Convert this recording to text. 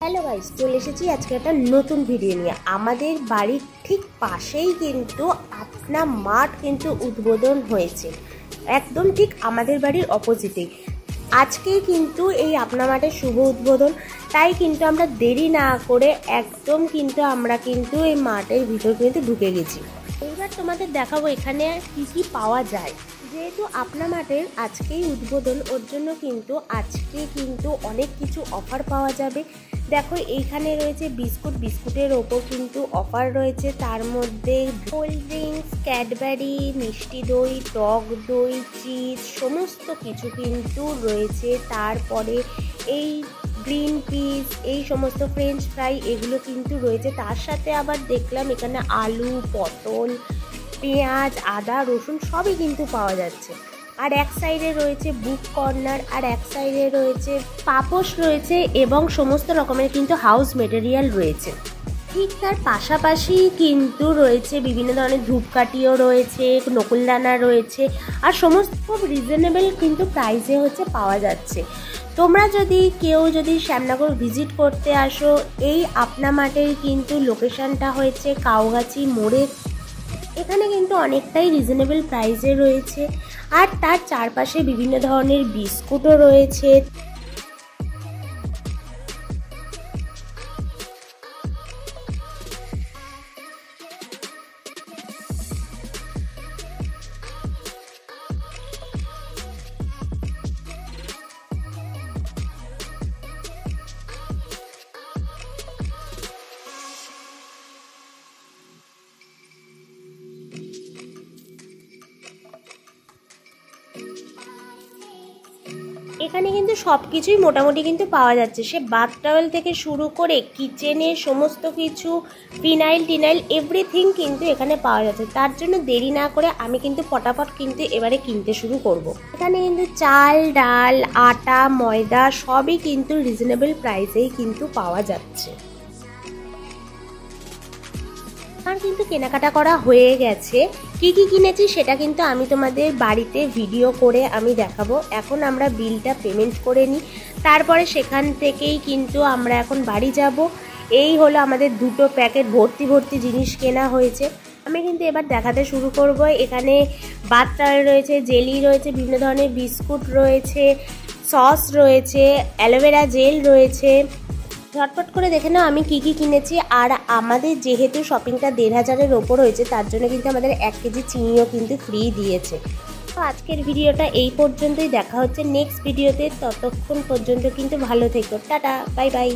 Hello guys, চলে এসেছি আজকে একটা নতুন ভিডিও নিয়ে। আমাদের বাড়ির ঠিক পাশেই কিন্তু আপনা মার্ট কিন্তু উদ্বোধন হয়েছে, একদম ঠিক আমাদের বাড়ির অপোজিটেই। আজকেই কিন্তু এই আপনা মার্টের শুভ উদ্বোধন, তাই কিন্তু আমরা দেরি না করে একদম কিন্তু আমরা কিন্তু এই মার্টের ভিতর কিন্তু ঢুকে গেছি। এবার তোমাদের দেখাবো এখানে কি কি পাওয়া যায়। যেহেতু আপনা মার্টের আজকেই উদ্বোধন, ওর জন্য কিন্তু আজকে কিন্তু অনেক কিছু অফার পাওয়া যাবে। দেখো এইখানে রয়েছে বিস্কুটের ওপর কিন্তু অফার রয়েছে। তার মধ্যে কোল্ড ড্রিঙ্কস, ক্যাডবেরি, মিষ্টি দই, টক দই, চিজ সমস্ত কিছু কিন্তু রয়েছে। তারপরে এই গ্রিন পিস, এই সমস্ত ফ্রেঞ্চ ফ্রাই এগুলো কিন্তু রয়েছে। তার সাথে আবার দেখলাম এখানে আলু, পটল, পেঁয়াজ, আদা, রসুন সবই কিন্তু পাওয়া যাচ্ছে। আর এক সাইডে রয়েছে বুক কর্নার, আর এক সাইডে রয়েছে পাপোশ রয়েছে এবং সমস্ত রকমের কিন্তু হাউস মেটেরিয়াল রয়েছে। ঠিক তার পাশাপাশি কিন্তু রয়েছে বিভিন্ন ধরনের ধূপকাঠিও রয়েছে, নকুলদানা রয়েছে, আর সমস্ত খুব রিজনেবল কিন্তু প্রাইসে হচ্ছে পাওয়া যাচ্ছে। তোমরা কেউ যদি শ্যামনগর ভিজিট করতে আসো, এই আপনা মার্টের কিন্তু লোকেশনটা হয়েছে কাউগাছি মোড়ে। এখানে কিন্তু অনেকটাই রিজনেবল প্রাইসে রয়েছে, আর তার চারপাশে বিভিন্ন ধরনের বিস্কুটও রয়েছে। এখানে কিন্তু সব কিছুই মোটামুটি কিন্তু পাওয়া যাচ্ছে, সে বাথ টাওয়েল থেকে শুরু করে কিচেনের সমস্ত কিছু, ফিনাইল টিনাইল এভরিথিং কিন্তু এখানে পাওয়া যাচ্ছে। তার জন্য দেরি না করে আমি কিন্তু ফটাফট কিন্তু এবারে কিনতে শুরু করব। এখানে কিন্তু চাল, ডাল, আটা, ময়দা সবই কিন্তু রিজনেবল প্রাইসেই কিন্তু পাওয়া যাচ্ছে। আমার কিন্তু কেনাকাটা করা হয়ে গেছে। কি কি কিনেছি সেটা কিন্তু আমি তোমাদের বাড়িতে ভিডিও করে আমি দেখাবো। এখন আমরা বিলটা পেমেন্ট করে নিই, তারপরে সেখান থেকেই কিন্তু আমরা এখন বাড়ি যাব। এই হলো আমাদের দুটো প্যাকেট ভর্তি জিনিস কেনা হয়েছে। আমি কিন্তু এবার দেখাতে শুরু করব। এখানে বাথ টাওয়েল রয়েছে, জেলি রয়েছে, বিভিন্ন ধরনের বিস্কুট রয়েছে, সস রয়েছে, অ্যালোভেরা জেল রয়েছে। ঝটপট করে দেখে নাও আমি কি কি কিনেছি। আর আমাদের যেহেতু শপিংটা 1500-এর ওপর হয়েছে, তার জন্য কিন্তু আমাদের 1 কেজি চিনিও কিন্তু ফ্রি দিয়েছে। তো আজকের ভিডিওটা এই পর্যন্তই, দেখা হচ্ছে নেক্সট ভিডিওতে। ততক্ষণ পর্যন্ত কিন্তু ভালো থেকো, টাটা, বাই বাই।